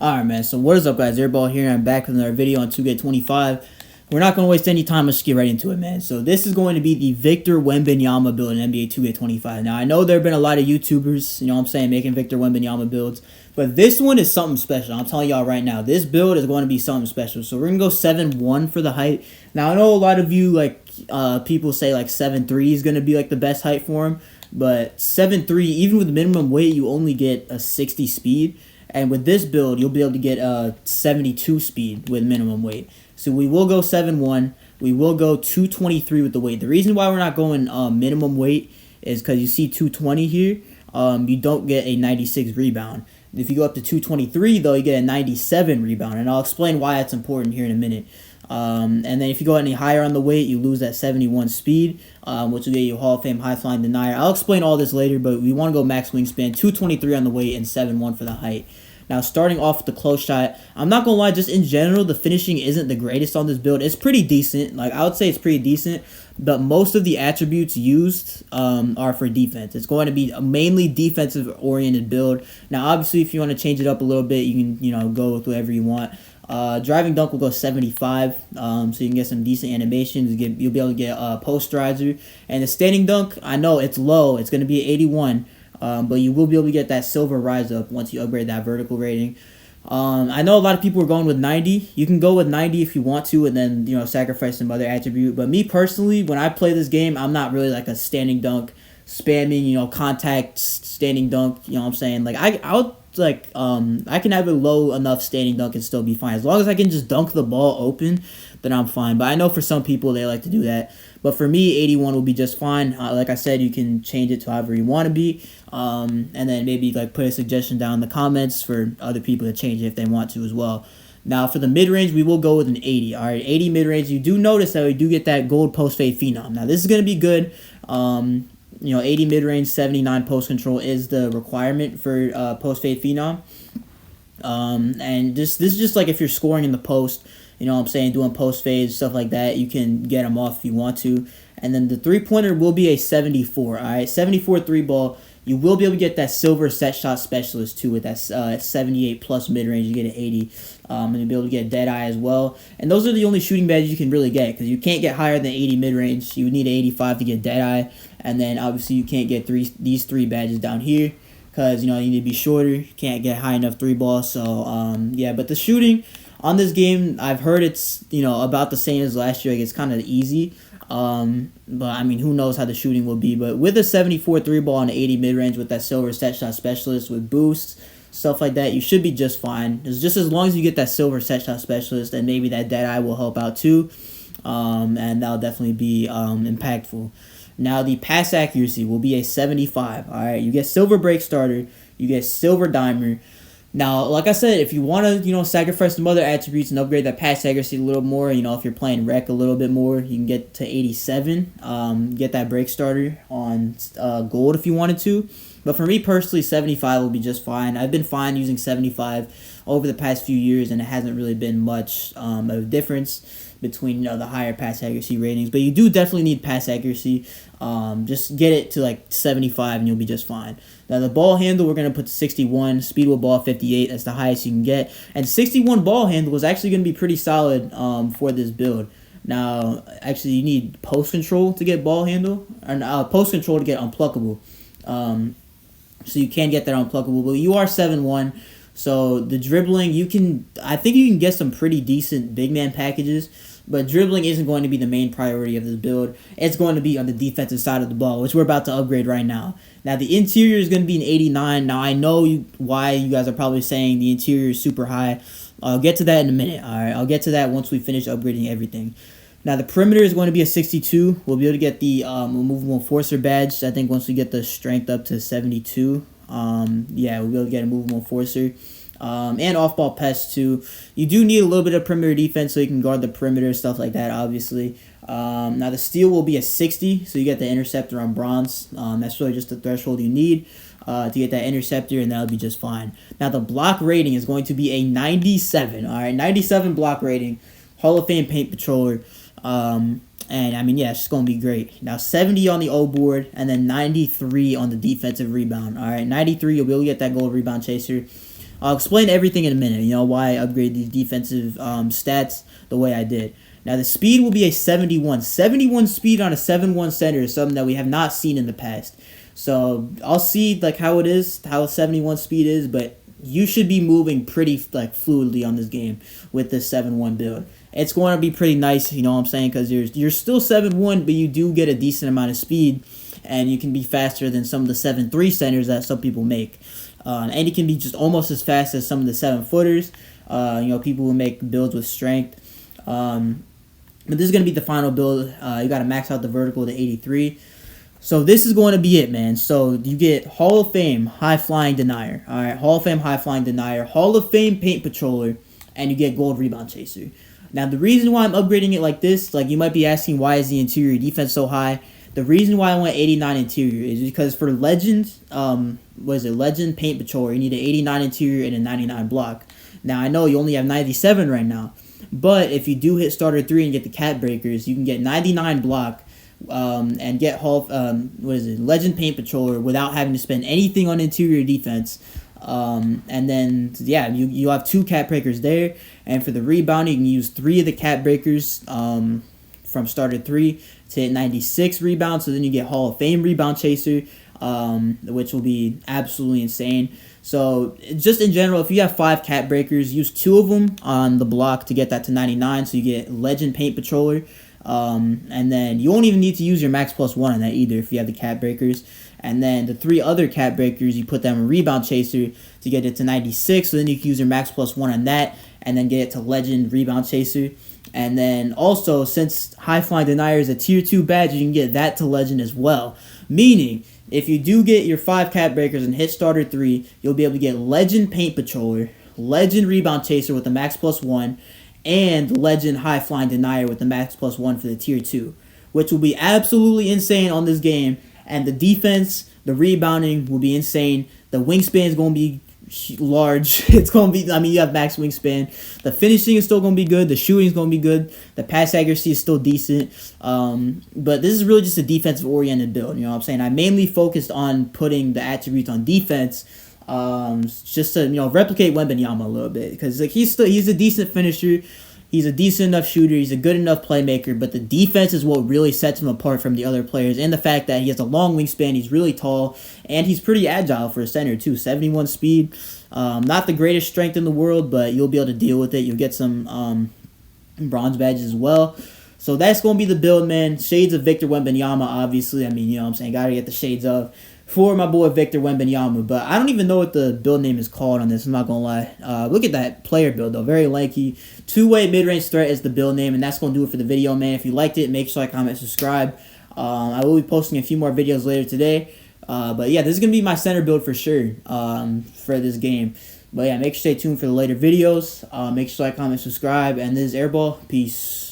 Alright, man, so what is up, guys? Airball here, and I'm back with another video on 2K25. We're not going to waste any time. Let's get right into it, man. So this is going to be the Victor Wembanyama build in NBA 2K25. Now, I know there have been a lot of YouTubers, you know what I'm saying, making Victor Wembanyama builds, but this one is something special. I'm telling y'all right now, this build is going to be something special. So we're going to go 7-1 for the height. Now, I know a lot of you, people say, 7-3 is going to be, the best height for him, but 7-3, even with minimum weight, you only get a 60 speed. And with this build, you'll be able to get a 72 speed with minimum weight. So we will go 7-1. We will go 223 with the weight. The reason why we're not going minimum weight is because you see 220 here. You don't get a 96 rebound. If you go up to 223, though, you get a 97 rebound. And I'll explain why that's important here in a minute. And then if you go any higher on the weight, you lose that 71 speed, which will get you Hall of Fame high flying denier. I'll explain all this later, but we want to go max wingspan, 223 on the weight and 7-1 for the height. Now, starting off with the close shot, I'm not going to lie, just in general, the finishing isn't the greatest on this build. It's pretty decent. I would say it's pretty decent, but most of the attributes used are for defense. It's going to be a mainly defensive-oriented build. Now, obviously, if you want to change it up a little bit, you can, go with whatever you want. Driving dunk will go 75, so you can get some decent animations. You'll be able to get a posterizer. And the standing dunk, I know it's low. It's going to be 81. But you will be able to get that silver rise up once you upgrade that vertical rating. I know a lot of people are going with 90. You can go with 90 if you want to, and then sacrifice some other attribute. But me personally, when I play this game, I'm not really a standing dunk spamming, contact standing dunk. You know what I'm saying? I can have a low enough standing dunk and still be fine as long as I can just dunk the ball open. Then I'm fine. But I know for some people they like to do that. But for me, 81 will be just fine. Like I said, you can change it to however you want to be. And then maybe put a suggestion down in the comments for other people to change it if they want to as well. Now for the mid-range, we will go with an 80. All right, 80 mid-range. You do notice that we do get that gold post-fade phenom. Now this is going to be good. 80 mid-range, 79 post-control is the requirement for post-fade phenom. And this is just if you're scoring in the post, you know what I'm saying, doing post fades, stuff like that, you can get them off if you want to. And then the three-pointer will be a 74, all right? 74 three-ball. You will be able to get that silver set shot specialist, too, with that 78-plus mid-range. You get an 80. And you'll be able to get Deadeye as well. And those are the only shooting badges you can really get, because you can't get higher than 80 mid-range. You would need 85 to get Deadeye. And then, obviously, you can't get these three badges down here, because, you need to be shorter. You can't get high enough three-ball. So, yeah, but the shooting on this game, I've heard it's, about the same as last year. It's kind of easy. But, I mean, who knows how the shooting will be. But with a 74 3-ball and an 80 mid-range with that silver set shot specialist with boosts, stuff like that, you should be just fine. It's just as long as you get that silver set shot specialist, and maybe that Deadeye will help out too. And that'll definitely be impactful. Now, the pass accuracy will be a 75. All right, you get silver break starter. You get silver dimer. Now, like I said, if you want to, sacrifice some other attributes and upgrade that pass accuracy a little more, if you're playing rec a little bit more, you can get to 87. Get that break starter on gold if you wanted to. But for me personally, 75 will be just fine. I've been fine using 75 over the past few years, and it hasn't really been much of a difference between the higher pass accuracy ratings. But you do definitely need pass accuracy. Just get it to 75 and you'll be just fine. Now the ball handle, we're going to put to 61. Speed with ball 58. That's the highest you can get. And 61 ball handle is actually going to be pretty solid for this build. Now, actually, you need post control to get ball handle, or post control to get unpluckable. So you can get that unpluckable, but you are 7-1. So the dribbling, I think you can get some pretty decent big man packages, but dribbling isn't going to be the main priority of this build. It's going to be on the defensive side of the ball, which we're about to upgrade right now. Now the interior is going to be an 89. Now I know why you guys are probably saying the interior is super high. I'll get to that in a minute. All right, I'll get to that once we finish upgrading everything. Now, the perimeter is going to be a 62. We'll be able to get the removable enforcer badge. I think once we get the strength up to 72, we'll be able to get a movable enforcer. And off-ball pest, too. You do need a little bit of perimeter defense so you can guard the perimeter, stuff like that, obviously. Now, the steal will be a 60, so you get the interceptor on bronze. That's really just the threshold you need to get that interceptor, and that'll be just fine. Now, the block rating is going to be a 97. All right, 97 block rating. Hall of Fame paint patroller. And I mean, yeah, it's just going to be great. Now, 70 on the O board, and then 93 on the defensive rebound. All right, 93, you'll be able to get that gold rebound chaser. I'll explain everything in a minute, why I upgraded these defensive stats the way I did. Now, the speed will be a 71. 71 speed on a 7-1 center is something that we have not seen in the past. So, I'll see, how it is, how 71 speed is, but you should be moving pretty, fluidly on this game with this 7-1 build. It's going to be pretty nice, you know what I'm saying, because you're still 7-1, but you do get a decent amount of speed, and you can be faster than some of the 7-3 centers that some people make. And you can be just almost as fast as some of the 7-footers. People who make builds with strength. But this is going to be the final build. You got to max out the vertical to 83. So this is going to be it, man. So you get Hall of Fame High Flying Denier. All right, Hall of Fame High Flying Denier, Hall of Fame Paint Patroller, and you get Gold Rebound Chaser. Now, the reason why I'm upgrading it like this, you might be asking, why is the interior defense so high? The reason why I went 89 interior is because for Legend, Legend Paint Patroller, you need an 89 interior and a 99 block. Now, I know you only have 97 right now, but if you do hit starter 3 and get the cap breakers, you can get 99 block and get Legend Paint Patroller without having to spend anything on interior defense. And then, you have 2 cap breakers there, and for the rebounding, you can use 3 of the cap breakers from starter 3 to hit 96 rebounds, so then you get Hall of Fame Rebound Chaser, which will be absolutely insane. So, just in general, if you have 5 cap breakers, use 2 of them on the block to get that to 99, so you get Legend Paint Patroller. And then you won't even need to use your max plus 1 on that either if you have the cap breakers. And then the 3 other cap breakers, you put them in Rebound Chaser to get it to 96, so then you can use your max plus 1 on that, and then get it to Legend Rebound Chaser. And then also, since High Flying Denier is a tier 2 badge, you can get that to Legend as well. Meaning, if you do get your 5 cap breakers and hit starter 3, you'll be able to get Legend Paint Patroller, Legend Rebound Chaser with the max plus 1, and Legend High Flying Denier with the max plus 1 for the tier 2, which will be absolutely insane on this game. And the defense, the rebounding will be insane. The wingspan is going to be large. It's going to be, you have max wingspan. The finishing is still going to be good. The shooting is going to be good. The pass accuracy is still decent. But this is really just a defensive-oriented build. You know what I'm saying? I mainly focused on putting the attributes on defense, just to replicate Wembanyama a little bit, because he's a decent finisher. He's a decent enough shooter. He's a good enough playmaker. But the defense is what really sets him apart from the other players. And the fact that he has a long wingspan. He's really tall. And he's pretty agile for a center, too. 71 speed. Not the greatest strength in the world, but you'll be able to deal with it. You'll get some bronze badges as well. So that's going to be the build, man. Shades of Victor Wembanyama, obviously. Got to get the shades of for my boy Victor Wembanyama. But I don't even know what the build name is called on this. I'm not going to lie. Look at that player build, though. Very lanky. 2-way mid-range threat is the build name, and that's going to do it for the video, man. If you liked it, make sure to comment, subscribe. I will be posting a few more videos later today. But yeah, this is going to be my center build for sure for this game. But yeah, make sure to stay tuned for the later videos. Make sure to comment, subscribe. And this is Airball. Peace.